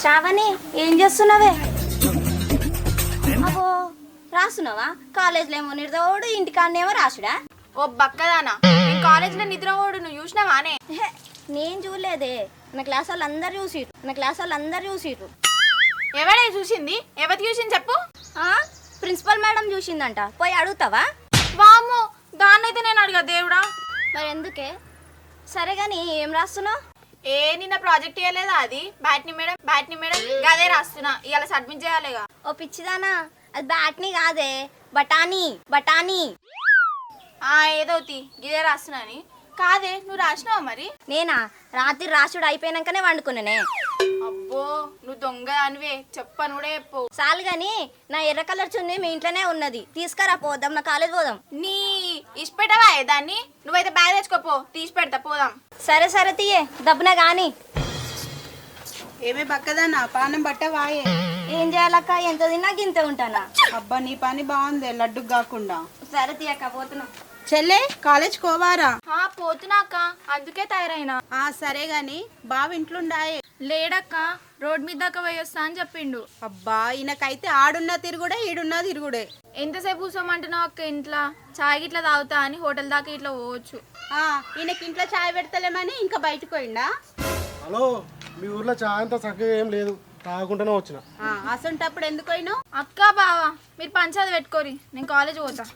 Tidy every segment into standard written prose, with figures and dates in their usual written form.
శ్రావణి ఏం చేస్తున్నావే? అబ్బో రాస్తున్నావా? కాలేజ్లో ఏమో నిద్రపోడు, ఇంటికాడనేమో రాసుడా? ఓ బక్కదానా, నేను కాలేజ్లో నిద్రపోడు నువ్వు చూసినావానే? నేను చూడలేదే, నా క్లాస్ వాళ్ళు అందరు చూసిర్రు. ఎవడే చూసింది? ఎవరు చూసింది చెప్పు. ప్రిన్సిపల్ మేడం చూసిందంట, పోయి అడుగుతావా? వామ్మో, దాన్నైతే నేను అడిగా దేవుడా. మరి ఎందుకే? సరే గాని ఏం రాస్తున్నావు? నిన్న ప్రాజెక్ట్ ఇవ్వలేదా? అది బ్యాట్ని మేడం గదే రాస్తున్నా, ఇవాళ సబ్మిట్ చేయాలిగా. ఓ పిచ్చిదానా, అది బ్యాట్ని కాదే, బఠానీ. ఏదోతి గిదే రాస్తున్నాని. కాదే, నువ్వు రాసినావా మరి? నేనా? రాత్రి రాసుడు అయిపోయినాకనే వండుకున్నానే. అబ్బో, నువ్వు దొంగ అనివే, చెప్పను కూడా చెప్పు. చాలు గాని నా ఎర్ర కలర్ చున్నీ మీ ఇంట్లోనే ఉన్నది, తీసుకురా, పోదాం, నా కాలేజ్ పోదాం. నీ ఇష్టపెట్టవా దాన్ని? నువ్వైతే బ్యాగ్ తెచ్చుకోపో, తీసి పెడతా, పోదాం. సరే తీయే, దబ్బున గాని. ఏమే బక్కదన్నా, పానం బట్టవాయే? ఏం చేయాలక్క, ఎంత తిన్నా గింత ఉంటానా. అబ్బా, నీ పని బాగుంది, లడ్డుకు కాకుండా. సరే తీయక్క, పోతున్నా. చెల్లె, కాలేజ్ కోవారా? పోతున్నాక, అందుకే తయారైనా. సరే గాని బావ ఇంట్లుండాయే? లేడక్క, రోడ్ మీద దాకా పోయి వస్తా అని చెప్పిండు. అబ్బా, ఈయనకైతే ఆడున్న తిరుగుడే ఈడున్న తిరుగుడే. ఎంతసేపు కూర్చోమంటున్నావు అక్క? ఇంట్లో చాయ్ గిట్లా తాగుతా అని హోటల్ దాకా ఇట్లా పోవచ్చు. ఈయనకి ఇంట్లో చాయ్ పెడతలేమని ఇంకా బయటకు పోయిండా? హలో, మీ ఊర్లో చాయ్ అంతా చక్కగా ఏం లేదు, తాగకుండానే వచ్చిన. అసంటప్పుడు ఎందుకు పోయినావు? అక్క బావా, మీరు పంచాయతీ పెట్టుకోరి, నేను కాలేజ్ పోతా.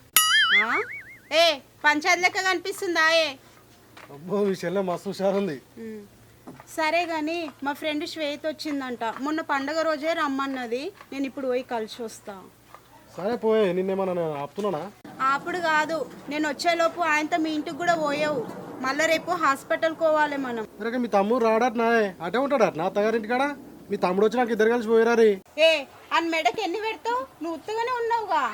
పంచాయతీ లెక్క కనిపిస్తుందా? అబ్బో, మీ చెల్లె మస్తు హుషారుంది. సరే గాని మా ఫ్రెండ్ శ్వేత వచ్చిందంట, మొన్న పండగ రోజే రమ్మన్నది, నేను ఇప్పుడు పోయి కలిసి వస్తా. సరే పోయే, నిన్నేమన్నా ఆపుతున్నానా? అప్పుడు కాదు, నేను వచ్చేలోపు ఆయనతో మీ ఇంటికి కూడా పోయావు, మళ్ళీ రేపు హాస్పిటల్ పోవాలి మనం. సరే, మీ తమ్ముడు రాడట్నా? అటే ఉంటాడట నా అత్తగారింటి కాడ. మీ తమ్ముడు వచ్చి నాకు ఇద్దరు కలిసి పోయిరారి. అని మెడకి ఎన్ని పెడతావు? నువ్వు ఉత్తగానే ఉన్నావుగా.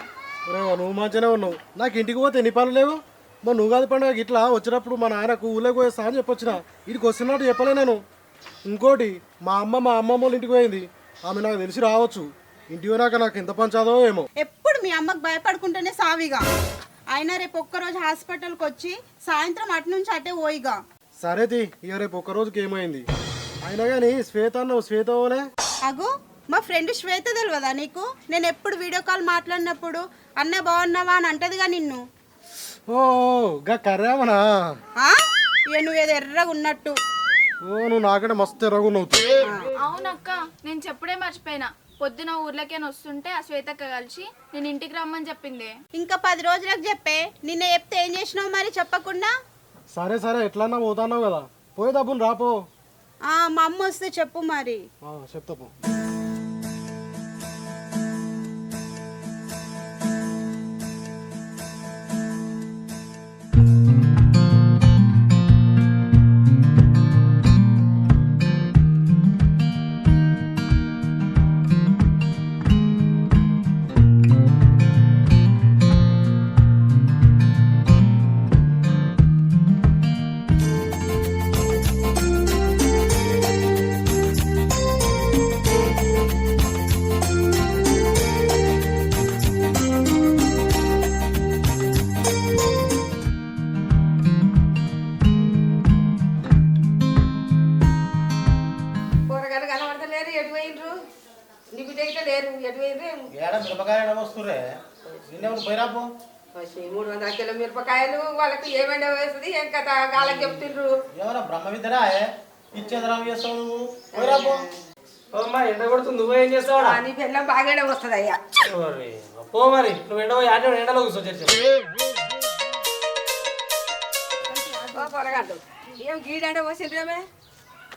నువ్వు మంచిగానే ఉన్నావు, నాకు ఇంటికి పోతే ఎన్ని పనులు లేవు. మా నువ్వు పండుగ ఇట్లా వచ్చినప్పుడు మా నాన్నకు ఊళ్ళోకి పోయేస్తా అని చెప్పొచ్చిన, ఇడికి వస్తున్నట్టు చెప్పలే నేను. ఇంకోటి, మా అమ్మమ్మ వాళ్ళ ఇంటికి పోయింది, ఆమె నాకు తెలిసి రావచ్చు. ఇంటికి పోయినాక నాకు ఎంత పంచాదో ఏమో. ఎప్పుడు మీ అమ్మకు భయపడుకుంటేనే సావిగా. అయినా రేపు ఒక్కరోజు హాస్పిటల్కి వచ్చి సాయంత్రం అటు నుంచి అటే పోయిగా. సరే తీ, ఇక రేపు ఒక్కరోజుకి ఏమైంది? అయినా కానీ శ్వేత ఓలే. అగో, మా ఫ్రెండ్ శ్వేత తెలియదా నీకు? నేను ఎప్పుడు వీడియో కాల్ మాట్లాడినప్పుడు అన్న బాగున్నావా అని అంటదిగా నిన్ను. ఓ గా కర్రామనా? ఇక నువ్వేదో ఎర్రగా ఉన్నట్టు. నువ్వు నాకంటే మస్తు ఎర్రగున్నావు. అవునక్క, నేను చెప్పుడే మర్చిపోయినా. పొద్దున ఊర్లోకే వస్తుంటే ఆ శ్వేతక్క కలిసి నేను ఇంటికి రమ్మని చెప్పింది. ఇంకా 10 రోజులకు చెప్పే, నిన్న చెప్తే ఏం చేసినావు మరి చెప్పకుండా? సరే ఎట్లన్నా పోతాన్నావు కదా, పోయి డబ్బులు రాపో. మా అమ్మ వస్తే చెప్పు మరి. చెప్తా పో. మిరపకాయలు వాళ్ళకి ఏమైనా వేస్తుంది ఏం కథ గాలకు చెప్తుండ్రు. బ్రహ్మ విద్యరా ఇచ్చేది చేస్తావు? ఎండ కొడుతుంది, నువ్వు ఏం చేస్తావు? నీ పిల్ల బాగానే వస్తుంది అయ్యా. పో మరి, నువ్వు ఎండలో కూర్చో. పొరగండు ఏం గీడంటే పోసిండ్రేమే?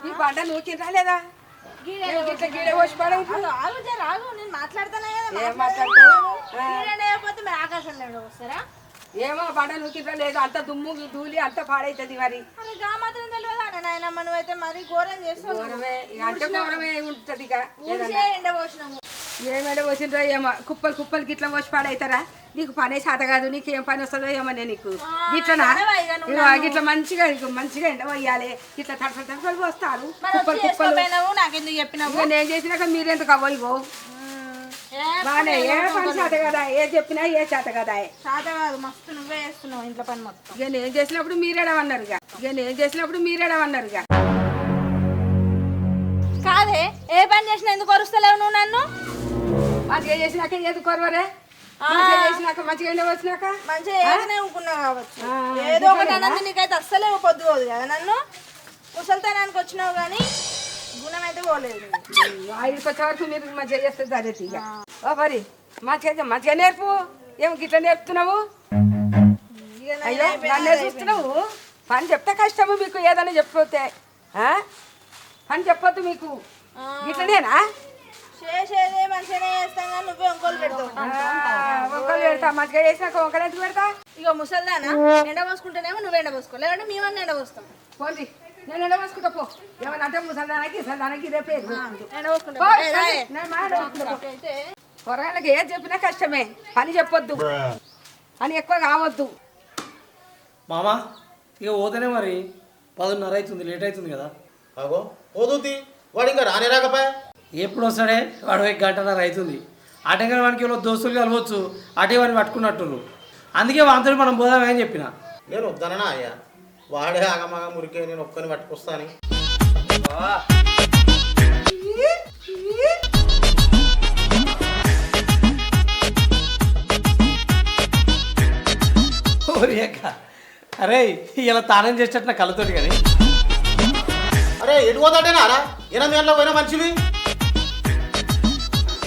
ఈ పంట నూకిండ్రా లేదా? గీడ పోసి పడవు. నేను మాట్లాడతానే కదా. ఏం మాట్లాడతావు? ఆకాశంలో వస్తారా? ఏమో పంట నూకిండ్రా లేదు, అంత దుమ్ము ధూళి అంత పాడైతుంది. మరి మాత్రం తెలియదు నాయన, మనం అయితే మరి ఘోరం చేస్తాం. అంటే ఘోరమే ఉంటది. ఎండ పోసినాము, ఏం ఎండ పోసిండ్రో ఏమో, కుప్పలు గిట్ల పోసి పాడైతారా? నీకు పనే చేత కాదు, నీకు ఏం పని వస్తుందో ఏమో. నీకు గిట్లనా? గిట్లా మంచిగా ఎండ పోయాలి, ఇట్లా తడపలు పోస్తారు. కుప్పలు నాకెందుకు చెప్పినావు? నేను చేసినాక మీరెందుకు అవ్వో. బానే ఏ పని చేత కదా ఏ చెప్పినా ఏ చేత కదా చేత కాదు మస్తు నువ్వే చేస్తున్నావు ఇంట్లో పని మొత్తం. ఇక నేను చేసినప్పుడు మీరేడమన్నారుగా కాదే ఏ పని చేసినా ఎందుకు వరుస్తలేవు నువ్వు నన్ను? మంచిగా చేసినాక ఎందుకు కొరవరే మంచిగా చేసినాక మంచిగా వచ్చినాక మంచిగా ఏదైనా ఊరుకున్నా కావచ్చు. ఏదో ఒకటి అన్నది నీకైతే అస్సలే పొద్దుపోదు కదా. నన్ను ముసలితనానికి వచ్చినావు కానీ గుణం అయితే పోలేదు. ఐదుకి వచ్చే వరకు మీరు మంచిగా చేస్తుంది అదే తీగ ఓ మరి మంచిగా నేర్పు ఏం గిట్లా నేర్పుతున్నావు? అయ్యో నన్నే చూస్తున్నావు. పని చెప్తే కష్టము మీకు ఏదైనా చెప్పిపోతే పని చెప్పొద్దు మీకు గిట్లనేనా? చేసేదే మంచిగానే చేస్తాం కానీ నువ్వే ఒంగోలు పెడతావు. ఒక్కరు పెడతా మంచిగా చేసినాక ఒక్కరు ఎందుకు పెడతా? ఇక ముసల్దానా ఎండ పోసుకుంటేనేమో నువ్వు ఎండ పోసుకో, లేదంటే మేమన్నా ఎండ పోస్తాం. పోండి నేను ఎండబోసుకుంటా పో. ఏమన్నా అంటే ముసలిదానికి ఇదే పేరు. ఎండ పోసుకుంటా పో, నేను మా ఎండబోసుకుంటా. కూరగాయలకి ఏది చెప్పినా కష్టమే. పని చెప్పొద్దు, పని ఎక్కువ కావద్దు. మామా ఇక పోతేనే మరి 10:30 అవుతుంది, లేట్ అవుతుంది కదా. అగో పోదుతి వాడు ఇంకా రానే రాకపోయా. ఎప్పుడు వస్తాడే వాడు 1:30 అవుతుంది. అటెంగా వానికి ఎవరో దోస్తులు కలవచ్చు, అటే వాడిని పట్టుకున్నట్టు. అందుకే వాంతో మనం పోదామని చెప్పిన. నేను వద్దననా అయ్యా, వాడే ఆగమాగ మురికే నేను ఒక్కని పట్టుకొస్తాను. అరే ఇలా తానం చేసేట నా కళ్ళతోటి కానీ. అరే ఎటు పోతాడేనా రా 8 గంటలకు పోయినా మనిషివి.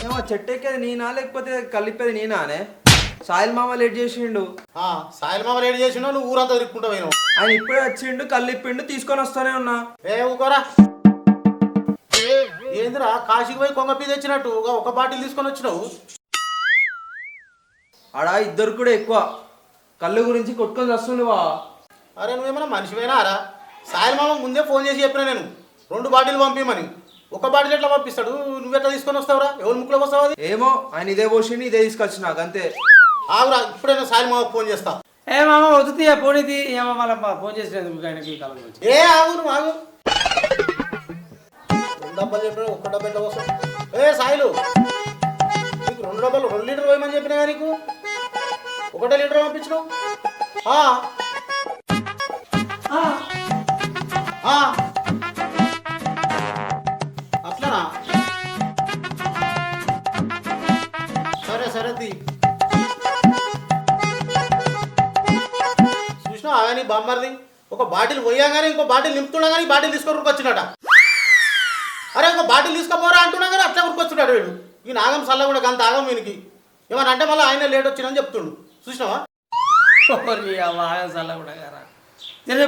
ఏమో చెట్టు ఎక్కేది నేనా లేకపోతే కలిపేది నేనానే? సాయిల్ మామ లేట్ చేసిండు. సాయిల్ మామ లేట్ చేసినా నువ్వు ఊరంతా తిరుక్కుంటా పోయినావు. ఆయన ఇప్పుడే వచ్చిండు, కల్లిప్పిండు, తీసుకొని వస్తానే ఉన్నా. ఊకోరా ఏందిరా కాశీకి పోయి కొంగపీ తెచ్చినట్టు ఒక బాటిల్ తీసుకొని వచ్చినావు. ఆడ ఇద్దరు కూడా ఎక్కువ కళ్ళు గురించి కొట్టుకొని వస్తుండవా? అరే నువ్వేమన్నా మనిషిపోయినా రా? సాయిల్ మామ ముందే ఫోన్ చేసి చెప్పినా నేను 2 బాటిల్ పంపిమని. ఒక బాటిల్ ఎట్లా పంపిస్తాడు? నువ్వెట్లా తీసుకొని వస్తావురా? ఎవరి ముక్కులోకి వస్తావు? అది ఏమో ఆయన ఇదే పోసిండు, ఇదే తీసుకొచ్చిన నాకు అంతే. ఆగురా ఇప్పుడైనా సాయిల్ మామకు ఫోన్ చేస్తా. ఏ మామ వద్దుతీ పోనీతి ఏమో మళ్ళీ ఫోన్ చేసినది ఆయనకి కాలం గురించి. ఏ ఆగు నువ్వు ఆగు. 2 డబ్బాలు చెప్పినా 1 డబ్బా ఎట్లా వస్తావు? ఏ సాయిలు నీకు 2 డబ్బాలు 2 లీటర్ పోయమని చెప్పినా కానీ నీకు 1 లీటర్ పంపించినావు. అట్లనా? సరే సరే తీ. చూసినావు అవన్నీ బామ్మర్ది ఒక బాటిల్ పోయాగానే ఇంకో బాటిల్ నింపుతున్నా కానీ బాటిల్ తీసుకొని ఉరికొచ్చినట. అరే ఇంకో బాటిల్ తీసుకోపోరా అంటున్నా కానీ అట్లా ఉరికొచ్చున్నాడు వీడు. ఈ నాగం సల్ల కూడా అంత ఆగం వీనికి. ఏమన్నా అంటే మళ్ళీ ఆయన లేట్ వచ్చిందని చెప్తుండు. చూసినావా?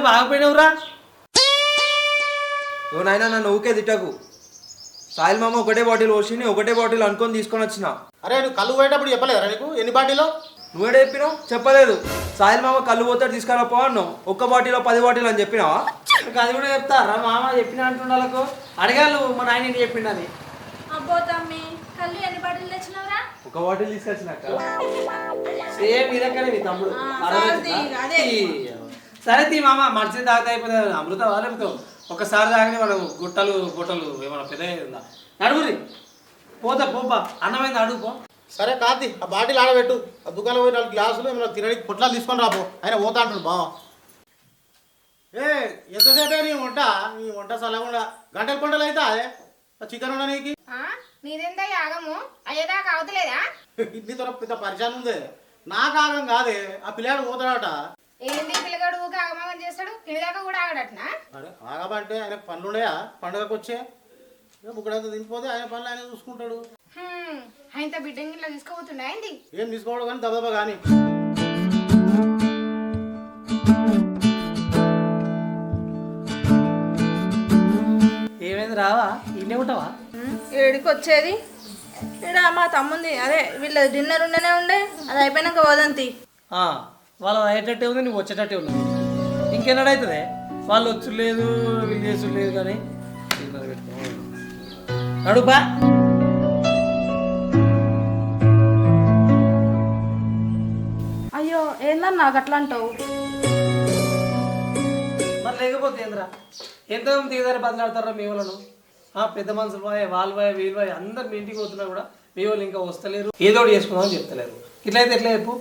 బాగపోయినవురా ఓ నాయన నన్ను ఊకే తిట్టకు. సాయిల్ మామ ఒకటే బాటిల్ పోసింది, ఒకటే బాటిల్ అనుకొని తీసుకొని వచ్చిన. అరే నువ్వు కళ్ళు పోయేటప్పుడు చెప్పలేదురా నీకు ఎన్ని బాటిలో? నువ్వేడే చెప్పినావు? చెప్పలేదు. సాయిల్ మామ కళ్ళు పోతాడు తీసుకురా పో అన్నావు. 1 బాటిలో 10 బాటిల్ అని చెప్పినావా? అది కూడా చెప్తారా మామ చెప్పిన అంటుండాలకు అడగాలి మా నాయన చెప్పిండని. అబ్బో తమ్మి కళ్ళు ఎన్ని బాటిల్ తెచ్చినావురా? 1 బాటిల్ తీసుకొచ్చినాక సేమ్ ఇదక్కనే మీ తమ్ముడు. సరే తీ మామ మంచిది తాగితే అయిపోతుంది. అమృతం లేకపోతే ఒకసారి తాగితే మనం గుట్టలు ఏమన్నా పెద్ద నడుగురి పోతా పోపా అన్నమైంది అడుగు పో. సరే కాదు ఆ బాటిల్ ఆడబెట్టు. ఆ దుకాణం పోయి 4 గ్లాసులు ఏమైనా తినడానికి పొట్లాలు తీసుకొని రాపో. ఆయన పోతా అంటాడు బావ. ఎంతసేపే నీ వంట సలహా గంటల పంటలు అయితే చికెన్ ఉన్నా నీకు నీదెంత యాగము అయ్యేదాకా అవతలేదా? ఇన్ని త్వర పెద్ద పరిచయం ఉంది. నాకు ఆగం కాదే ఆ పిల్లాడు పోతాడట. ఏంది పిల్లగాడు ఊక ఆగమాగం చేస్తాడు? తినేదాకా కూడా ఆగడట్నా? అరే ఆగమంటే ఆయనకు పనులు ఉన్నాయా? పండుగకు వచ్చే బుక్కడంతా తినిపోతే ఆయన పనులు ఆయన చూసుకుంటాడు. ఆయనతో బిడ్డని ఇట్లా తీసుకోబోతుండే ఏంది? ఏం తీసుకోవడం కానీ దెబ్బ కానీ. ఏమైంది రావా? ఇన్నే ఉంటావా? ఏడికి వచ్చేది ఇక్కడ మా తమ్ముంది అదే వీళ్ళ డిన్నర్ ఉండనే ఉండే, అది అయిపోయినాక వదంతి. వాళ్ళు అయ్యేటట్టే ఉంది, నువ్వు వచ్చేటట్టే ఉన్నది. ఇంకెన్నడ అవుతుంది? వాళ్ళు వచ్చు లేదు వీళ్ళు చేసుడు లేదు కానీ నడుపా. అయ్యో ఏందన్నా నాకు అట్లా అంటావు? మరి లేకపోతే ఏంద్రా ఎంతమంది దిగదారి బదిలాడతారా మీ వాళ్ళను? పెద్ద మనుషులు పోయే వాళ్ళు పోయే వీళ్ళు పోయే అందరు మీ ఇంటికి పోతున్నా కూడా మీ వాళ్ళు ఇంకా వస్తలేరు, ఏదో ఒకటి చేసుకుందామని చెప్తలేరు. ఇట్లయితే ఎట్లా చెప్పు?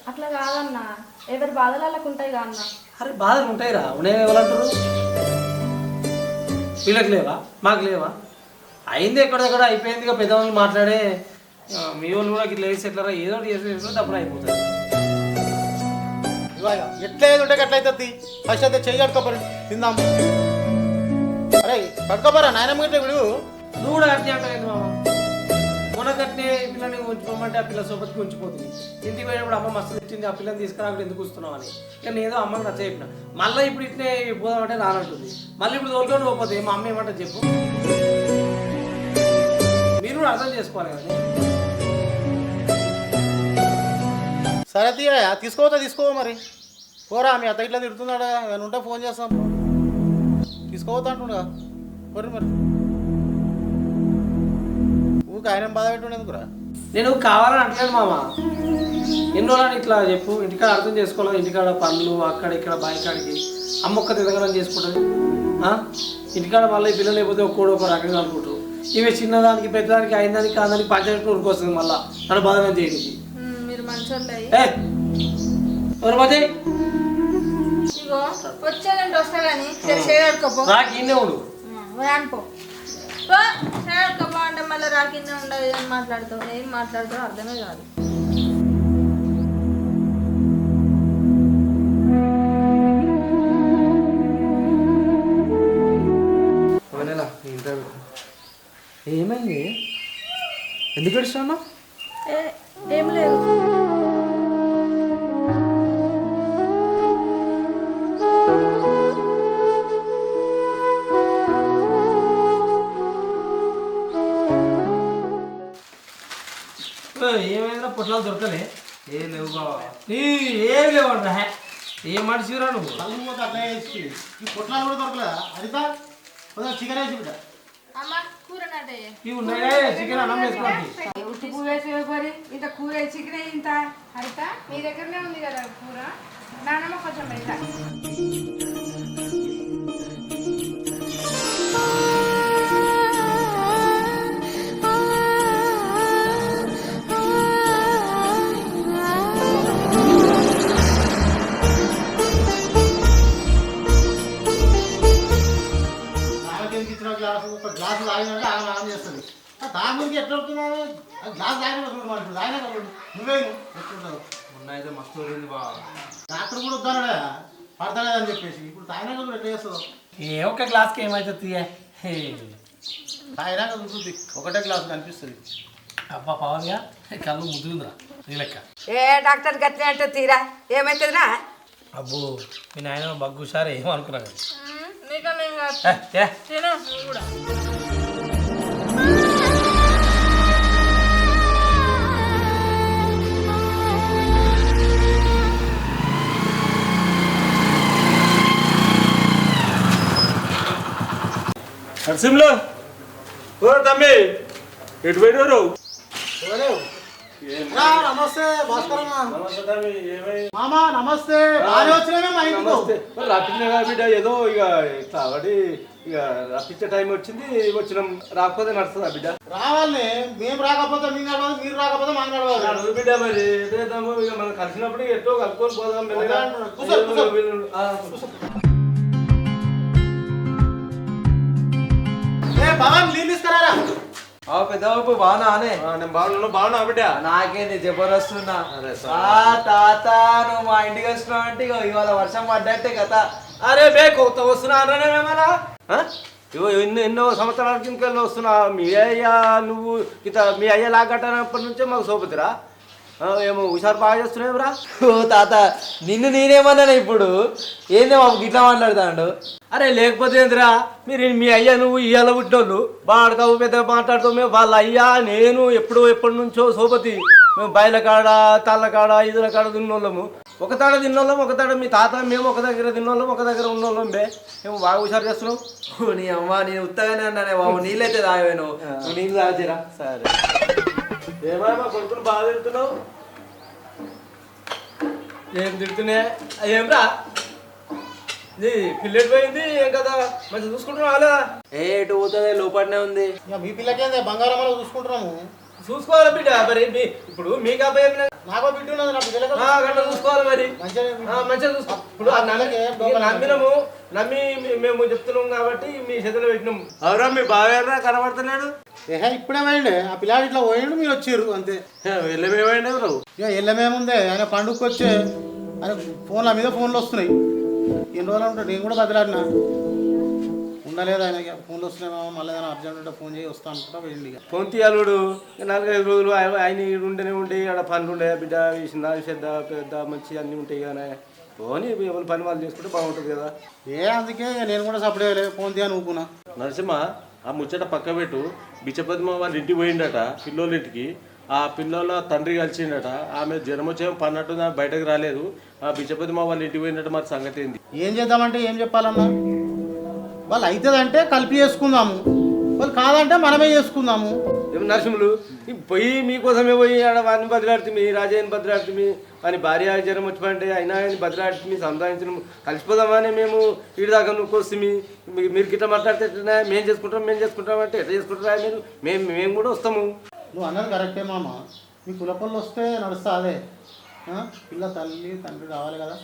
అట్లా కాదన్నా, ఎవరి బాధలు వాళ్ళకు ఉంటాయి కదా అన్న. అరే బాధలు ఉంటాయిరా, ఉన్నాయి ఎవరంటారు? వీళ్ళకి లేవా, మాకు లేవా? అయింది ఎక్కడెక్కడ అయిపోయింది. ఇక పెద్దవాళ్ళు మాట్లాడే మీ వాళ్ళు కూడా ఇట్లా వేసి ఎట్లా ఏదో ఒకటి చేసి అప్పుడు అయిపోతుంది. ఎట్లా ఏది ఉంటే ఎట్లయితుంది? ఫస్ట్ అయితే చెయ్యి కట్టుకోపరి తిందాం. అరే కట్టుకోపరా నాయనమ్మ గిట్ల విడు. నువ్వు కూడా కట్టే అంటలేదు మామ. మొన్న కట్టినే పిల్లని ఉంచుకోమంటే ఆ పిల్ల సోపతికి ఉంచిపోతుంది. ఇంటికి పోయినప్పుడు అమ్మ మస్తు తెచ్చింది, ఆ పిల్లని తీసుకురా ఎందుకు వస్తున్నావు అని. ఇక నేదో అమ్మకి నచ్చ చెప్పిన. మళ్ళీ ఇప్పుడు ఇట్నే పోదామంటే రానంటుంది. మళ్ళీ ఇప్పుడు తోలుకొని పోతుంది. మా అమ్మ ఏమంటే చెప్పు. మీరు కూడా అర్థం చేసుకోవాలి కదా. సరే తీయా తీసుకోవద్దా తీసుకోవా మరి. పోరా మీ అత్త ఇట్లా తిడుతున్నాడా, ఏమైనా ఉంటే ఫోన్ చేస్తాం. తీసుకోవద్దా అంటుండగా పోరు మరి. ఊరికి ఆయన బాధ పెట్టుండేందుకురా. నేను కావాలని అంటలేదు మామ. ఎన్ని రోజులని ఇట్లా చెప్పు. ఇంటికాడ అర్థం చేసుకోవాలి. ఇంటికాడ పనులు అక్కడ ఇక్కడ బాయికాడికి అమ్మ ఒక్క తిరగడం చేసుకుంటుంది. ఇంటికాడ మళ్ళీ పిల్లలు లేకపోతే ఒక్కడు ఒక రకంగా అనుకుంటారు. ఇవి చిన్నదానికి పెద్దదానికి అయిందానికి కాదానికి పంచాయతీ ఊరుకొస్తుంది. మళ్ళీ నన్ను బాధగా చేయడానికి. మీరు మంచోళ్ళే. ఎవరు మధ్య ఇగో వచ్చేదంటే వస్తా కానీ చేయడుకోపో. రాకిన్నే ఉండు. అనుకో చేయడుకోపో అంటే మళ్ళీ రాకిన్నే ఉండదు. ఏం మాట్లాడతావు ఏం మాట్లాడతావు అర్థమే కాదు. ఏమైంది? ఎందుకు ఏడుస్తున్నావు? ఏం లేదు. ఏమైనా పొట్లాలు దొరకలే? ఏం లేవు బావా. ఏం లేవంట. ఏం మనిషిరా నువ్వు? కలిగిపోతే అట్లా వేసి ఈ పొట్లాలు కూడా దొరకలేదా? అదితా చికెన్ వేసి బిడ్డ. అమ్మ కూర నాటే ఇవి ఉన్నాయా చికెన్ అన్నం వేసుకోండి. ఉట్టి కూర వేసి ఇంత కూర చికెన్ ఇంత హరిత మీ దగ్గరనే ఉంది కదా కూర, నానమ్మ కొంచెం పెడతా. ఒక గ్లాసు తాగినంటే ఆమె ఆమె చేస్తుంది. దాని గురించి ఎట్లా అవుతున్నావు? గ్లాస్ తాగిన చూడమంటాడు ఆయన నువ్వే ఎట్లుంటావు. మొన్న అయితే మస్తు వదిలింది బావా. డాక్టర్ కూడా వద్దానడా పడతాడని చెప్పేసి ఇప్పుడు తాగినాక కూడా ఎట్లా చేస్తావు? ఏ ఒక్క గ్లాస్కి ఏమవుతుంది? తాగినాక చూస్తుంది ఒకటే గ్లాస్ కనిపిస్తుంది. అబ్బా పవన్గా కళ్ళు ముద్దుందిరా నీ లెక్క. ఏ డాక్టర్ గట్టిన అంటే తీరా ఏమవుతుందిరా? అబ్బో మీ నాయన బగ్గు సార్ ఏమనుకున్నా కదా. నీకన్నా ఏం కాదు. తిను నువ్వు కూడా. నరసింహలో ఓ తమ్మి ఎటు పోయినారు? నమస్తే భాస్కర్ మామా. నమస్తే బాగా వచ్చినా మా ఇంటికి. రప్పించిన బిడ్డ ఏదో ఇక ఇట్లా ఒకటి ఇక రప్పించే టైం వచ్చింది, వచ్చినాం. రాకపోతే నడుస్తుందా బిడ్డ? రావాలి. మేము రాకపోతే మీరు నడవాలి, మీరు రాకపోతే మాకు నడవాలి. నడుగు బిడ్డ మరి ఏదైతాము ఇక మనం కలిసినప్పుడు ఎట్టో కలుపుకొని పోదాం. భవన్ నీళ్ళు తీసుకురారా. పెద్ద బాగున్నా అనే? నేను బాగున్నా బిడ్డ. నాకేంది జబర్దస్తున్నా. తాత నువ్వు మా ఇంటికి వస్తున్నావు అంటే ఇవాళ వర్షం పడ్డట్టే కదా. అరే బే కొత్త వస్తున్నా అన్నానేమన్నా? ఇగో ఎన్నో సంవత్సరాల కిందకెళ్ళి వస్తున్నా. మీ అయ్య నువ్వు ఇత మీ అయ్య లాగట్టనప్పటి నుంచే మాకు సోపుతురా. ఏమో హుషారు బాగా చేస్తున్నావురా. ఓ తాత నిన్ను నేనేమన్నాను ఇప్పుడు? ఏంది మాకు గిట్లా మాట్లాడుతాడు? అరే లేకపోతే ఏందిరా, మీరు మీ అయ్యా నువ్వు ఇయ్యాల పుట్టినోళ్ళు బాడకావు పెద్ద మాట్లాడుతావు. మేము వాళ్ళ అయ్యా నేను ఎప్పటి నుంచో సోపతి. మేము బయల కాడ తాళ్ళ కాడ ఇదుల కాడ తిన్నోళ్ళము. ఒక తాడ తిన్నోళ్ళం, ఒక తాడ మీ తాత మేము ఒక దగ్గర తిన్నోళ్ళం, ఒక దగ్గర ఉన్నోళ్ళం. బే మేము బాగా హుషారు చేస్తున్నావు. నీ అమ్మ నేను ఉత్తగానే అన్నానే బాబు. నీళ్ళైతే తాగాను, నువ్వు నీళ్ళు తాగిరా. సరే ఏమైనా కొడుకుని బాగా తిడుతున్నావు? ఏం తిడుతున్నా? ఏమ్రా పిల్లెట్ పోయింది ఏం కదా మంచిగా చూసుకుంటున్నావు అలా ఎటు పోతుంది లోపలనే ఉంది. ఇక మీ పిల్లకేందే బంగారం అలా చూసుకుంటున్నాము. చూసుకోవాలి బిడ్డ మరి ఇప్పుడు మీకు అబ్బాయి నాకో బిడ్డ ఉన్నది, నా పిల్లలకు గంట చూసుకోవాలి మరి మంచిగా చూసుకో. ఇప్పుడు నమ్మినాము, నమ్మి మేము చెప్తున్నాం కాబట్టి మీ చేతిలో పెట్టినాము. అవురా మీ బాగా కనబడతలేడు. ఏహే ఇప్పుడేమైండే ఆ పిల్లాడు ఇట్లా పోయిండు, మీరు వచ్చారు అంతే. వెళ్ళమేమైనా నువ్వు ఇక ఎల్లమేముందే, ఆయన పండుగకి వచ్చే ఆయన ఫోన్ల మీద ఫోన్లు వస్తున్నాయి. ఎన్ని రోజులు ఉంటాడు, నేను కూడా బదిలాడినా ఉండలేదు. ఆయన ఫోన్లు వస్తున్నాయి, మళ్ళీ ఏదైనా అర్జెంట్ ఉంటే ఫోన్ చేసి వస్తా అనుకుంటా పోయింది. ఇక ఫోన్ తీయాలుడు 4-5 రోజులు ఆయన ఉండనే ఉంటే ఆడ పనులు ఉండే బిడ్డ చిన్న పెద్ద పెద్ద మంచి అన్నీ ఉంటాయి కానీ పోనీ ఎవరి పని వాళ్ళు చేసుకుంటే బాగుంటుంది కదా. అందుకే నేను కూడా సపరేట్ ఫోన్ తీయని ఊపుకున్నా. నరసింహ ఆ ముచ్చట పక్క పెట్టు. బిచ్చపద్మ వాళ్ళ ఇంటికి పోయిండట పిల్లోళ్ళ ఇంటికి. ఆ పిల్లల తండ్రి కలిసిండట. ఆమె జ్వరం వచ్చే పన్నట్టు బయటకు రాలేదు. ఆ బిచ్చపద్మ వాళ్ళ ఇంటికి పోయిండట. మరి సంగతి ఏంది? ఏం చేద్దామంటే ఏం చెప్పాలన్నా, వాళ్ళు అవుతుందంటే కలిపి చేసుకుందాము, వాళ్ళు కాదంటే మనమే చేసుకుందాము. నరసింహులు పోయి మీకోసమే పోయి ఆడ వాడిని బదిలాడుతుంది, రాజయ్యని బదిలాడుతుంది, వాని భార్య జ్వరం వచ్చిపోయింటే అయినా ఆయన బదిలాడుతుంది సంపాదించడం కలిసిపోదామని మేము వీడి దాకా నువ్వు వస్తుంది. మీరు గిట్లా మాట్లాడితే ఎట్లా మేము చేసుకుంటాం అంటే ఎట్లా చేసుకుంటారా మీరు? మేము కూడా వస్తాము. నువ్వు అన్నది కరెక్టే మామ, మీ కులపళ్ళు వస్తే నడుస్తా అదే. పిల్ల తల్లి తండ్రి రావాలి కదా,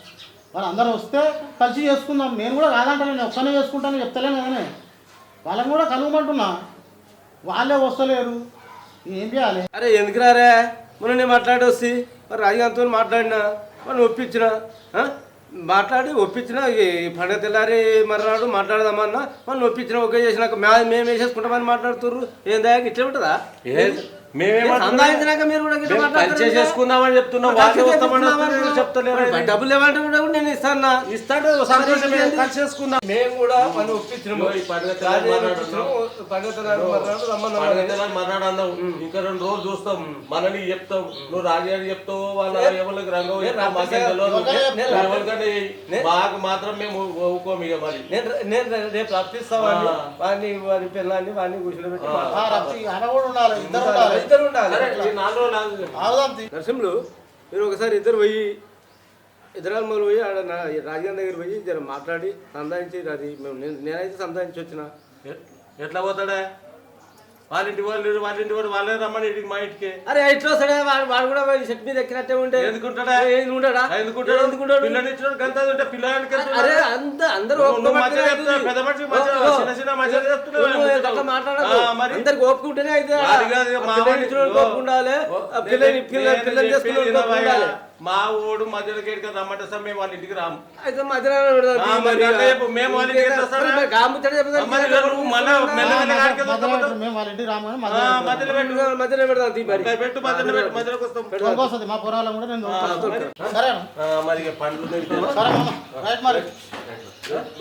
వాళ్ళు అందరూ వస్తే కలిసి చేసుకుందాం. నేను కూడా కాదంటాను, నేను ఒక్కనే చేసుకుంటాను చెప్తలేను కదనే, వాళ్ళని కూడా కలవమంటున్నా. వాళ్ళే వస్తలేరు, ఏం చేయాలి? అరే ఎందుకు రారే, మొన్న నేను మాట్లాడి వస్తే మరి రాజుగారితో మాట్లాడినా వాళ్ళు ఒప్పించిన ఒప్పించిన పండుగ తెల్లారి మర్నాడు మాట్లాడదామన్నా వాళ్ళు ఒప్పించిన ఒకే చేసినాక మేము వేసేసుకుంటామని మాట్లాడుతుర్రు. ఏం దాకా ఇట్లా ఉంటుందా? సంపాదించినాక మీరు కూడా చేసుకుందామని చెప్తున్నాం. డబ్బులు ఏమంటే కూడా నేను ఇస్తాను చేసుకుందాం. మేము కూడా మనం ఒప్పించినాము. మర్నాడు అందాం, ఇంకా 2 రోజులు చూస్తాం, మనని చెప్తాం. నువ్వు రాజాని చెప్తావు, వాళ్ళ ఎవరికి రంగం మాకు మాత్రం మేము ఊకోము. ఇక మరి నేను రేపు రప్పిస్తాను వాని పిల్లాన్ని వాడిని కూర్చోబెట్టి ఇద్దరు ఉండాలి. నరసింహులు మీరు ఒకసారి ఇద్దరు పోయి ఇద్దరు పోయి ఆడ రాజధాని దగ్గర పోయి జర మాట్లాడి సంధానించి అది నేనైతే సంధానించి వచ్చిన. ఎట్లా పోతాడా? వాళ్ళింటి వాళ్ళు వాళ్ళే రమ్మని ఇంటికి మా ఇంటికి. అరే ఎట్లా వస్తాడా? వాడు కూడా చెట్టు మీద ఎక్కినట్టే ఉంటే ఎందుకుంటాడా? ఎందుకుంటాడా? పిల్లని ఇచ్చిన గంత ఉంటే పిల్లలకి అరే అందరూ మాట్లాడాలి, అందరికి ఓపుకుంటేనే అయితే ఉండాలి. మా ఊడు మధ్యలో కేడికి రమ్మంటే సార్ మేము వాళ్ళ ఇంటికి రాము. అయితే మధ్యలో మేము వాళ్ళ ఇంటికి మధ్యలో పెడతాం. మధ్యలోకి వస్తాం. మా పొరాలను కూడా నేను మరి పండ్లు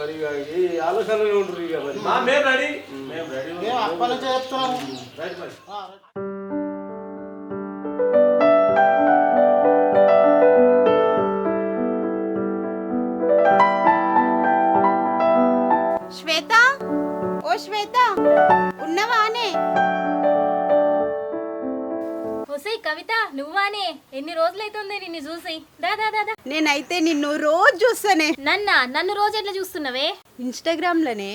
మరి ఈ ఆలోచనలు ఉంటారు. ఇక మరి మేము రెడీ, మేము రెడీ అప్పటి నుంచే చెప్తున్నాము. శ్వేత, ఓ శ్వేత, ఉన్నవానే? ఒసై కవిత, నువ్వానే? ఎన్ని రోజులైతుంది నిన్ను చూసి. దాదా నేనైతే నిన్ను రోజు చూస్తానే. నన్ను రోజు ఎట్లా చూస్తున్నావే? ఇన్స్టాగ్రామ్ లోనే.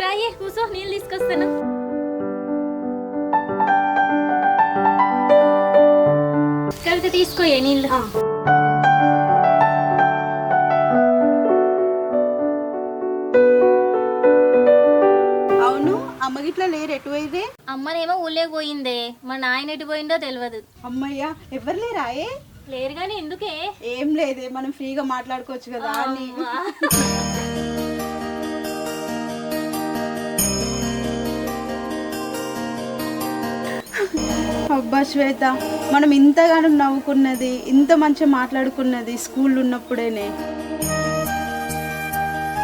రాయే కూసో, నీళ్ళు తీసుకొస్తాను. కవిత తీసుకోయే నీళ్ళు. అవును, అమ్మగిట్లా లేరు, ఎటు పోయిదే? అమ్మనేమో ఊళ్ళే పోయిందే, మా నాయన ఎటు పోయిందో తెలియదు. అమ్మయ్యా, ఎవరు లేరాయే? లేరు గాని ఎందుకే? ఏం లేదే, మనం ఫ్రీగా మాట్లాడుకోవచ్చు కదా అని. అబ్బా శ్వేత, మనం ఇంతగానో నవ్వుకున్నది, ఇంత మంచిగా మాట్లాడుకున్నది స్కూల్ ఉన్నప్పుడేనే.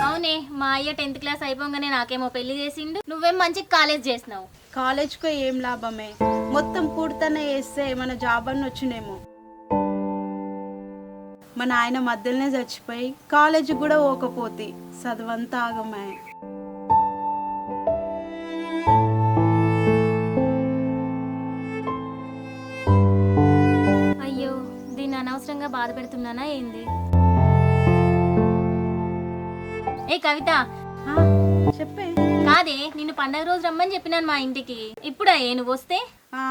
అవునే, మా అయ్య 10th క్లాస్ అయిపోగానే నాకేమో పెళ్లి చేసిండు. నువ్వేం మంచి కాలేజ్ చేసినావు. కాలేజ్కో ఏం లాభమే, మొత్తం పూర్తనే చేస్తే మన జాబ్ అని వచ్చినేమో. మన ఆయన మధ్యలోనే చచ్చిపోయి కాలేజ్ కూడా పోకపోతే చదువంతా ఆగమే. అయ్యో, దీన్ని అనవసరంగా బాధ పెడుతున్నానా ఏంది? ఏ కవిత, ఆ, చెప్పే. కాదే నిన్ను పండగ రోజు రమ్మని చెప్పినాను మా ఇంటికి. ఇప్పుడా నువ్వు వస్తే? ఆ,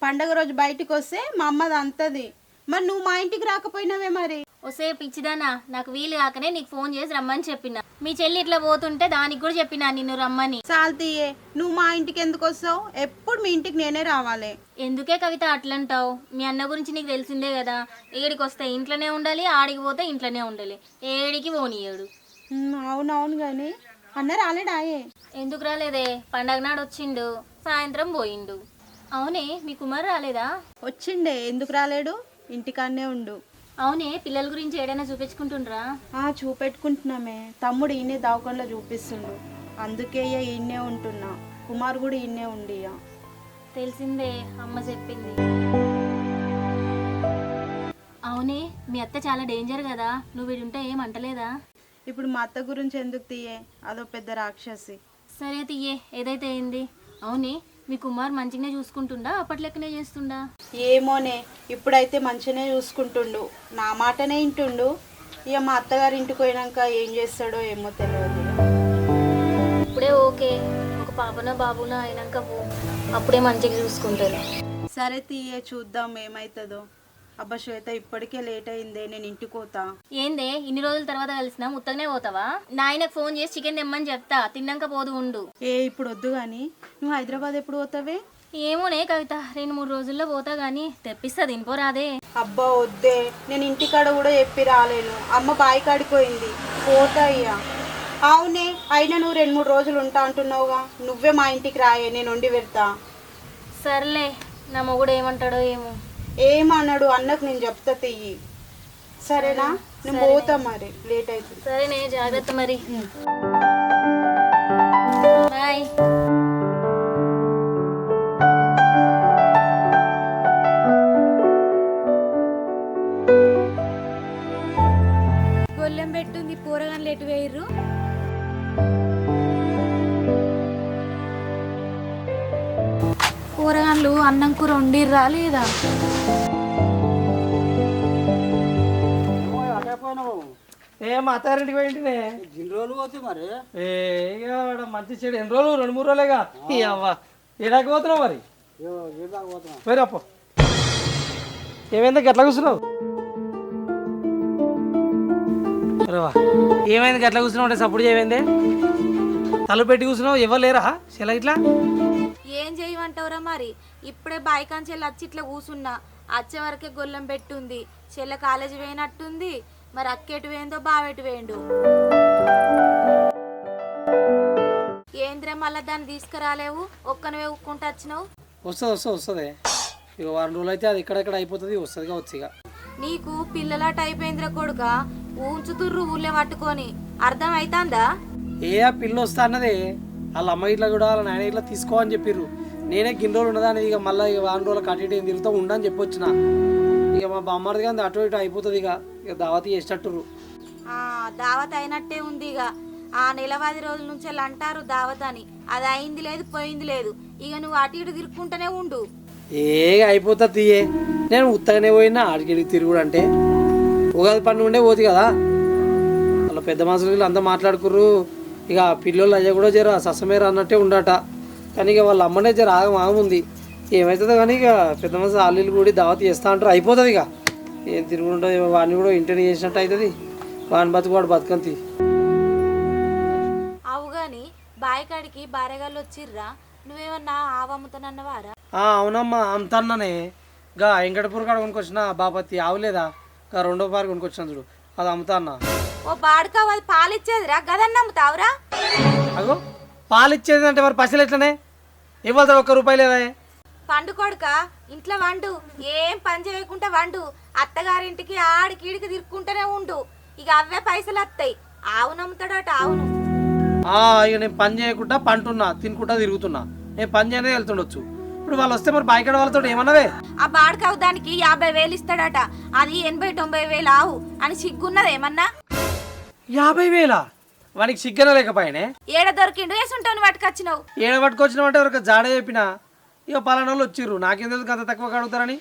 పండగ రోజు బయటికి వస్తే మా అమ్మది అంతది. మరి నువ్వు మా ఇంటికి రాకపోయినావే మరి? వస్తే పిచ్చిదానా, నాకు వీలు కాకనే నీకు ఫోన్ చేసి రమ్మని చెప్పిన. మీ చెల్లి ఇట్లా పోతుంటే దానికి కూడా చెప్పినా నిన్ను రమ్మని. చాల్తీయే, నువ్వు మా ఇంటికి ఎందుకు వస్తావు? ఎప్పుడు మీ ఇంటికి నేనే రావాలి. ఎందుకే కవిత అట్లంటావు? మీ అన్న గురించి నీకు తెలిసిందే కదా. ఏడికి వస్తే ఇంట్లోనే ఉండాలి, ఆడికి పోతే ఇంట్లోనే ఉండాలి, ఏడికి పోనీయడు. అవునవును కానీ అన్న రాలేడాయే? ఎందుకు రాలేదే? పండగ నాడు వచ్చిండు, సాయంత్రం పోయిండు. అవునే మీ కుమార్ రాలేదా? వచ్చిండే, ఎందుకు రాలేడు? ఇంటికాడనే ఉండు. అవునే పిల్లల గురించి ఏడైనా చూపించుకుంటుండ్రా? చూపెట్టుకుంటున్నామే. తమ్ముడు ఈయనే దావకంలో చూపిస్తుండు, అందుకే ఈయనే ఉంటున్నా. కుమార్ కూడా ఈయనే ఉండి. తెలిసిందే, అమ్మ చెప్పింది. అవునే మీ అత్త చాలా డేంజర్ కదా, నువ్వు వీడుంటే ఏం అంటలేదా? ఇప్పుడు మా అత్త గురించి ఎందుకు తీయే, అదో పెద్ద రాక్షసి. సరే తీయే, ఏదైతే అయింది. అవునే మీ కుమార్ మంచిగానే చూసుకుంటుండా, అప్పట్లెక్కనే చేస్తుండా? ఏమోనే, ఇప్పుడైతే మంచిగానే చూసుకుంటుండు, నా మాటనే వింటుండు. ఇక మా అత్తగారి ఇంటికి పోయినాక ఏం చేస్తాడో ఏమో తెలియదు. ఇప్పుడే ఓకే, ఒక పాపనో బాబునో అయినాక పో, అప్పుడే మంచిగా చూసుకుంటారు. సరే తీయే, చూద్దాం ఏమవుతుందో. అబ్బా శ్వేత, ఇప్పటికే లేట్ అయిందే, నేను ఇంటికి పోతా. ఏందే ఇన్ని రోజుల తర్వాత కలిసినా ముత్తగానే పోతావా? నాయనకు ఫోన్ చేసి చికెన్ తెమ్మని చెప్తా, తిన్నాక పోదు ఉండు. ఇప్పుడు వద్దు కానీ నువ్వు హైదరాబాద్ ఎప్పుడు పోతావే? ఏమోనే కవిత, 2-3 రోజుల్లో పోతా గానీ తెప్పిస్తా, తినిపోరాదే. అబ్బా వద్దే, నేను ఇంటికాడ కూడా చెప్పి రాలేను. అమ్మ బాయి కాడిపోయింది, పోతా అయ్యా. అవునే, అయినా నువ్వు 2-3 రోజులు ఉంటా అంటున్నావుగా, నువ్వే మా ఇంటికి రాయే, నేను వండి పెడతా. సర్లే, నా మొగుడు ఏమంటాడో ఏమో. ఏమన్నాడు అన్నకు నేను చెప్తా, తెయ్యి. సరేనా? నేను పోతా, మరి లేట్ అవుతుంది. సరేనే, జాగ్రత్త మరి. బాయ్. గొల్లెం పెట్టుంది, పూరగాన్లు ఎటు వేయర్రు? కూరగాయలు అన్నం కూర వండిర్రా లేదా? మా అత్తారింటికి పోయింటినే. ఇక మంచి చెడు ఎన్ని రోజులు, 2-3 రోజులేగా. అవ్వ ఏడాకి పోతున్నావు మరి? మరి అప్ప ఏమైంది గట్లా కూర్చున్నావు? ఏమైంది గట్లా కూర్చున్నావు అంటే సపోర్ట్ చేయమైంది? తల పెట్టి కూర్చున్నావు, ఎవరు లేరా చెల్ల ఇట్లా? ఏం చేయమంటావురా మరి? ఇప్పుడే బాయికాంచెల్లి వచ్చి ఇట్లా కూసున్నా, వచ్చే వరకే గొల్లెం పెట్టుంది. చెల్లె కాలేజీ పోయినట్టుంది, మరి అక్కెటు వేయందో బావెటు వేయండు. ఏంద్రే మళ్ళా దాన్ని తీసుకురాలేవు, ఒక్కనవే ఉక్కుంటూ వచ్చినావు? వస్తుంది ఇక 1 రోజులు అయితే అది ఇక్కడెక్కడ అయిపోతుంది, వస్తుందిగా వచ్చిగా. నీకు పిల్లలాట అయిపోయిందిరా కొడుక, ఊంచుతుర్రు ఊళ్ళే పట్టుకొని, అర్థం అవుతుందా? ఆ పిల్ల వస్తా అన్నదే, వాళ్ళ అమ్మ ఇట్లా కూడా వాళ్ళ నాయన ఇట్లా తీసుకో అని చెప్పిర్రు. నేనే గిన్ని రోజులు ఉన్నదాన్ని, ఇక మళ్ళీ 1 రోజులు కట్టి ఏం తిరుగుతూ ఉండని చెప్పొచ్చిన. ఇక మా బామ్మది కానీ అటు ఇటు అయిపోతుంది, ఇక దావతి చేసేటట్టుర్రు. దావత్ అయినట్టే ఉంది. ఇక ఆ 10 రోజుల నుంచి అంటారు దావత్ అని, అది అయింది లేదు పోయింది లేదు. ఇక నువ్వు అటు ఇటు తిరుక్కుంటూనే ఉండు. అయిపోతా తీయే, నేను ఉత్తగానే పోయినా ఆడికి తిరుగుడు అంటే. ఉగాది పండుగ ఉండే పోతుంది కదా, వాళ్ళ పెద్ద మనుషులు అంతా మాట్లాడుకుర్రు. ఇక పిల్లలు అయ్యా కూడా జర ససమేర అన్నట్టే ఉండట. కానీ ఇక వాళ్ళ అమ్మనే జర ఆగముంది, ఏమవుతుందో కానీ ఇక పెద్ద మనుషులు ఆళ్ళు కూడా దావతి చేస్తా అంటారు, అయిపోతుంది. ఇక ఏం తిరుగుంటుంది, వాడిని కూడా ఇంటర్వ్యూ చేసినట్టు అవుతుంది. వాడిని బతుకు వాడు బతుకంతి. అవు గాని బాయికాడికి భార్యగాళ్ళు వచ్చిర్రా, నువ్వేమన్నా ఆవమ్ముతానన్నవారా? అవునమ్మా, అమ్ముతానే. గా వెంకటపూర్ కాడ కొనుకొచ్చిన బాపతి ఆవులేదా, గా 2వ పారు కొనుకొచ్చిన చూడు, అది అమ్ముతా అన్న. ఓ బాడుకా, అది పాలిచ్చేదిరా, గదన్న అమ్ముతావురా? అగో పాలు ఇచ్చేది అంటే మరి పైసలు ఎట్లనే ఇవ్వాలి? 1 రూపాయి లేదా? పండు కొడుక, ఇంట్లో వండు, ఏం పని చేయకుండా వండు. అత్తగారింటికి ఆడికీడికి తిరుక్కుంటూనే ఉండు, ఇక అవే పైసలు వస్తాయి. ఆవు నమ్ముతాడట, ఆవును. ఇక నేను పని చేయకుండా పంటున్నా, తినుకుంటా తిరుగుతున్నా, నేను పని చేయనే వెళ్తుండొచ్చు. ఇప్పుడు వాళ్ళు వస్తే మరి బాయికాడ వాళ్ళతో ఏమన్నవే? ఆ బాడుకావు దానికి 50,000 ఇస్తాడట, అది 80,000-90,000 ఆవు అని సిగ్గున్నదేమన్నా? 50,000? వానికి సిగ్గన లేకపోయానే. ఏడ దొరికిండు వేసుంటాను పట్టుకొచ్చినావు? ఏడ పట్టుకొచ్చినావు అంటే ఒక జాడ చెప్పినా, ఇక పలానా వాళ్ళు వచ్చిర్రు, నాకేం తెలుసు అంత తక్కువ కడుగుతారని.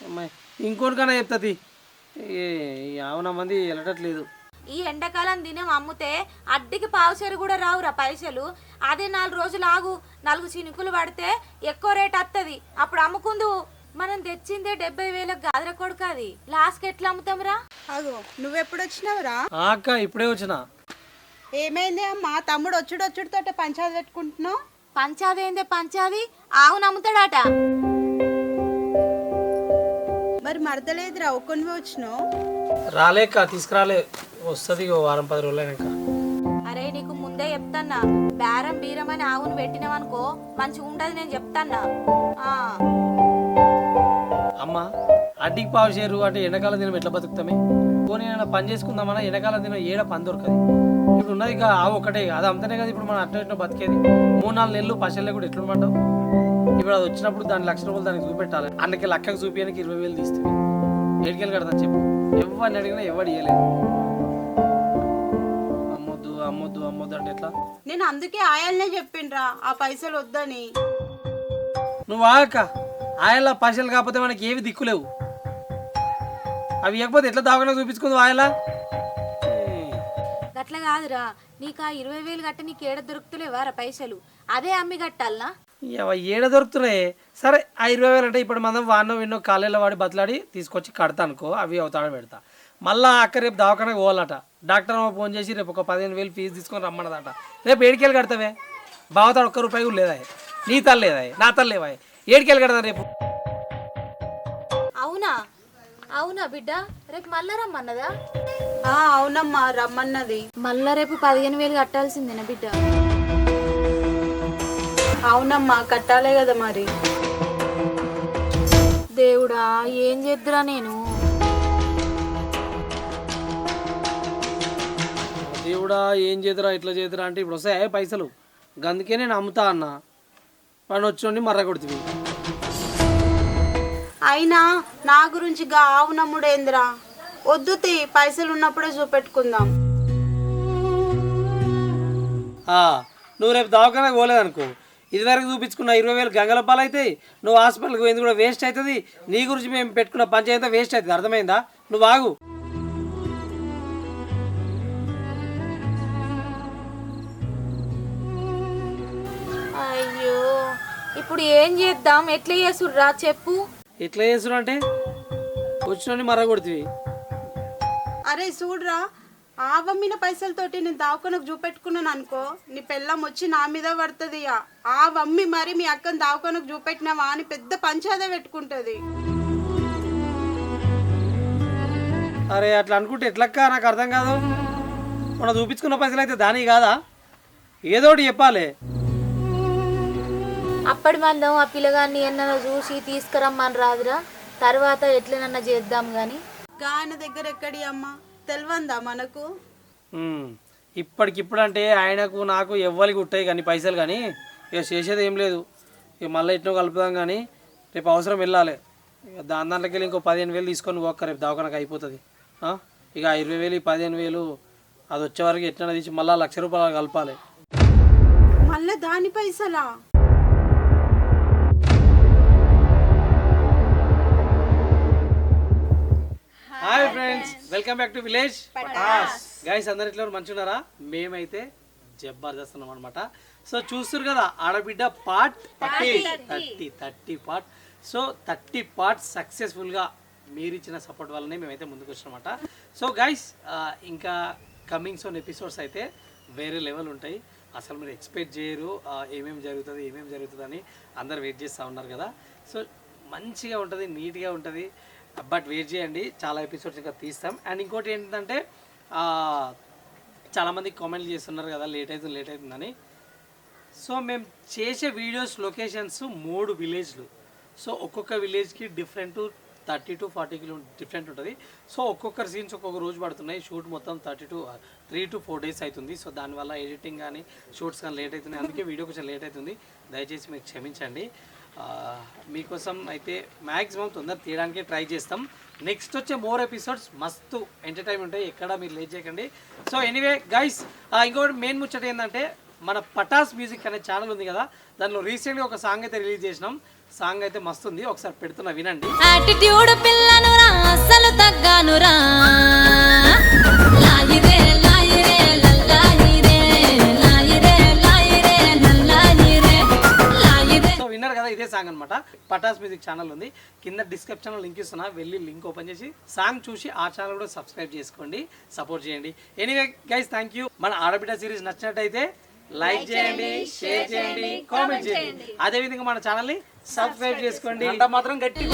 అమ్మాయి ఇంకోనికన్నా చెప్తుంది, అవునా మంది వెళ్ళటట్లేదు. ఈ ఎండాకాలం దినం అమ్ముతే అడ్డికి పావుసేరు కూడా రావురా పైసలు. అదే 4 రోజులు ఆగు, 4 చినుకులు పడితే ఎక్కువ రేట్ వస్తుంది, అప్పుడు అమ్ముకుందు. మనం తెచ్చిందే 70,000 గాదర కొడుకు, అది లాస్ట్కి ఎట్లా అమ్ముతాంరా? అగో నువ్వెప్పుడు వచ్చినావురా? అక్క ఇప్పుడే వచ్చిన. ఏమైంది అమ్మా? తమ్ముడు వచ్చుడుతోటే పంచాయతీ పెట్టుకుంటున్నావు? పంచాది ఏందే పంచాది, ఆవును అమ్ముతాడట. మరి మరదలేదురా, ఒక్కనివే వచ్చినావు? రాలేక తీసుకురాలే, వస్తుంది వారం 10 రోజులు అయినాక. అరే నీకు ముందే చెప్తాన్నా, బేరం బీరం అని ఆవును పెట్టినావనుకో మంచిగా ఉండదు, నేను చెప్తాన్నా. అమ్మ అడ్డికి పావు షేరు అంటే ఎండాకాలం దినం ఎట్లా బతుకుతామే? పోనీ ఏమైనా పని చేసుకుందామన్నా ఎండాకాలం దినం ఏడ పని దొరకదు. ఇప్పుడు ఉన్నది ఇక ఆవు ఒకటే, అది అమ్ముతానే కదా ఇప్పుడు మనం అట్లా ఎట్లా బతికేది. 3-4 నెలలు పశువులే కూడా ఎట్లుంటావు. ఇప్పుడు అది వచ్చినప్పుడు దాని 1,00,000 రూపాయలు దానికి చూపెట్టాలి. అందుకే లక్కకు చూపించడానికి 20,000 తీస్తుంది. ఏడికెళ్ళి కడతాను చెప్పు? ఎవరిని అడిగినా ఎవడు ఇవ్వలేదు. అమ్మొద్దు అమ్మొద్దు అమ్మొద్దు అంటే ఎట్లా? నేను అందుకే ఆయాలనే చెప్పిండ్రా ఆ పైసలు వద్దని. నువ్వు ఆగక్క, ఆయల పైసలు కాకపోతే మనకి ఏవి దిక్కులేవు. అవి ఇవ్వకపోతే ఎట్లా దావకుండా చూపించుకుంది ఆయలా? గట్ల కాదురా, నీకు ఆ 20,000 గట్ట నీకు ఏడ దొరుకుతలేవారా పైసలు? అదే అమ్మి కట్టాలనా? ఏడ దొరుకుతున్నాయి. సరే ఆ 20,000 అంటే ఇప్పుడు మనం వాడినో విన్నో కాలేళ్ళ వాడి బతలాడి తీసుకొచ్చి కడతా అనుకో, అవి అవుతాడో పెడతా. మళ్ళీ అక్క రేపు దవాఖానకు పోవాలట. డాక్టర్ అమ్మ ఫోన్ చేసి రేపు ఒక 15,000 ఫీజు తీసుకొని రమ్మన్నదట. రేపు ఏడికెళ్ళి కడతావే? బావతాడు 1 రూపాయి కూడా లేదా, నీ తల్లి లేదా, నా తల్లి లేవా, ఏడికెళ్ళి కడతా రేపు? అవునా అవునా బిడ్డ, రేపు మళ్ళా రమ్మన్నదా? అవునమ్మా రమ్మన్నది. మళ్ళా రేపు 15,000 కట్టాల్సిందేనా బిడ్డ? అవునమ్మా కట్టాలే కదా మరి. దేవుడా ఏం చేద్దురా నేను? దేవుడా ఏం చేతురా ఇట్లా చేతురా అంటే ఇప్పుడు వస్తాయి పైసలు. అందుకే నేను అమ్ముతా అన్న, పని వచ్చి మర్ర కొడుతుంది. అయినా నా గురించి గా ఆవు నమ్ముడేంద్రా, వద్దుతి పైసలు ఉన్నప్పుడే చూపెట్టుకుందాం. నువ్వు రేపు దవాఖానకు పోలేదనుకో, ఇదివరకు చూపించుకున్న 20,000 గంగల పాలు అవుతాయి. నువ్వు హాస్పిటల్కి పోయింది కూడా వేస్ట్ అవుతుంది. నీ గురించి మేము పెట్టుకున్న పంచాయతీ వేస్ట్ అవుతుంది. అర్థమైందా? నువ్వు ఆగు. అయ్యో ఇప్పుడు ఏం చేద్దాం? ఎట్లా చేసుర్రా చెప్పు? ఎట్లా చేసుడు అంటే వచ్చిన మర్ర కొడుతుంది. అరే చూడరా, ఆవమ్మిన పైసలతోటి నేను దావకనకు చూపెట్టుకున్నాను అనుకో, నీ పెళ్ళం వచ్చి నా మీద పడుతుంది. ఆవమ్మి మరి మీ అక్కని దావకనకు చూపెట్టినావా అని పెద్ద పంచాయతీ పెట్టుకుంటుంది. అరే అట్లా అనుకుంటే ఎట్లక్క? నాకు అర్థం కాదు. మనం చూపించుకున్న పైసలు అయితే దాని కాదా? ఏదోటి చెప్పాలి. అప్పటి మందం ఆ పిల్లగాన్ని ఎన్నో చూసి తీసుకురమ్మని రాదురా, తర్వాత ఎట్లనన్నా చేద్దాం గాని. గాయన దగ్గర ఎక్కడి అమ్మా తెలివందా మనకు? ఇప్పటికిప్పుడు అంటే ఆయనకు నాకు ఎవ్వరికి ఉంటాయి కానీ పైసలు, కానీ ఇక చేసేది ఏం లేదు. ఇక మళ్ళీ ఎట్నో కలుపుదాం కానీ రేపు అవసరం వెళ్ళాలి. ఇక దాంట్లోకి వెళ్ళి ఇంకో 15,000 తీసుకొని పోక్క, రేపు దవాఖానకు అయిపోతుంది. ఇక 20,000 15,000 అది వచ్చే వరకు ఎట్లా తీసి మళ్ళీ 1,00,000 రూపాయలు కలపాలి. మళ్ళీ దాని పైసలా? Hi friends, welcome back to village guys. అందరు ఇట్లా మంచున్నారా? మేమైతే జబర్దస్త్ ఉన్నాం అనమాట. సో చూస్తారు కదా ఆడబిడ్డ పార్ట్ 30 పార్ట్. సో 30 పార్ట్స్ సక్సెస్ఫుల్గా మీరు ఇచ్చిన సపోర్ట్ వల్లనే మేమైతే ముందుకు వచ్చామన్నమాట. సో గైస్ ఇంకా కమింగ్ సోన్ ఎపిసోడ్స్ అయితే వేరే లెవెల్ ఉంటాయి. అసలు మీరు ఎక్స్పెక్ట్ చేయరు ఏమేమి జరుగుతుంది అని అందరు వెయిట్ చేస్తూ ఉన్నారు కదా. సో మంచిగా ఉంటుంది, నీట్గా ఉంటుంది. బట్ వెయిట్ చేయండి, చాలా ఎపిసోడ్స్ ఇంకా తీస్తాం. అండ్ ఇంకోటి ఏంటంటే చాలామంది కామెంట్లు చేస్తున్నారు కదా లేట్ అవుతుందని. సో మేము చేసే వీడియోస్ లొకేషన్స్ 3 విలేజ్లు. సో ఒక్కొక్క విలేజ్కి డిఫరెంట్ 30 to 40 కిలోమీటర్ డిఫరెంట్ ఉంటుంది. సో ఒక్కొక్కరు సీన్స్ ఒక్కొక్క రోజు పడుతున్నాయి. షూట్ మొత్తం 3 to 4 days అవుతుంది. సో దానివల్ల ఎడిటింగ్ కానీ షూట్స్ కానీ లేట్ అవుతుంది. అందుకే వీడియో కొంచెం లేట్ అవుతుంది, దయచేసి మీకు క్షమించండి. మీకోసం అయితే మ్యాక్సిమం తొందర తీయడానికి ట్రై చేస్తాం. నెక్స్ట్ వచ్చే మోర్ ఎపిసోడ్స్ మస్తు ఎంటర్టైన్మెంట్ ఉంటాయి, ఎక్కడ మీరు లేట్ చేయకండి. సో ఎనీవే గైస్, ఇంకోటి మెయిన్ ముచ్చట ఏంటంటే మన పటాస్ మ్యూజిక్ అనే ఛానల్ ఉంది కదా, దానిలో రీసెంట్గా ఒక సాంగ్ అయితే రిలీజ్ చేసినాం. సాంగ్ అయితే మస్తు ఉంది, ఒకసారి పెడుతున్నా వినండి. యాటిట్యూడ్ పిల్లనురా అసలు తగ్గానురా లాయిరే కదా ఇదే సాంగ్ అనమాట. పటాస్ మ్యూజిక్ ఛానల్ ఉంది, కింద డిస్క్రిప్షన్లో లింక్ ఇస్తున్నా, వెళ్ళి లింక్ ఓపెన్ చేసి సాంగ్ చూసి ఆ ఛానల్ కూడా సబ్స్క్రైబ్ చేసుకోండి, సపోర్ట్ చేయండి. Anyway guys, thank you. మన ఆడబిడ్డ సిరీస్ నచ్చినట్టయితే లైక్ చేయండి, షేర్ చేయండి, కామెంట్ చేయండి. అదేవిధంగా మన ఛానల్ని సబ్స్క్రైబ్ చేసుకోండి. అంతా మాత్రం గట్టి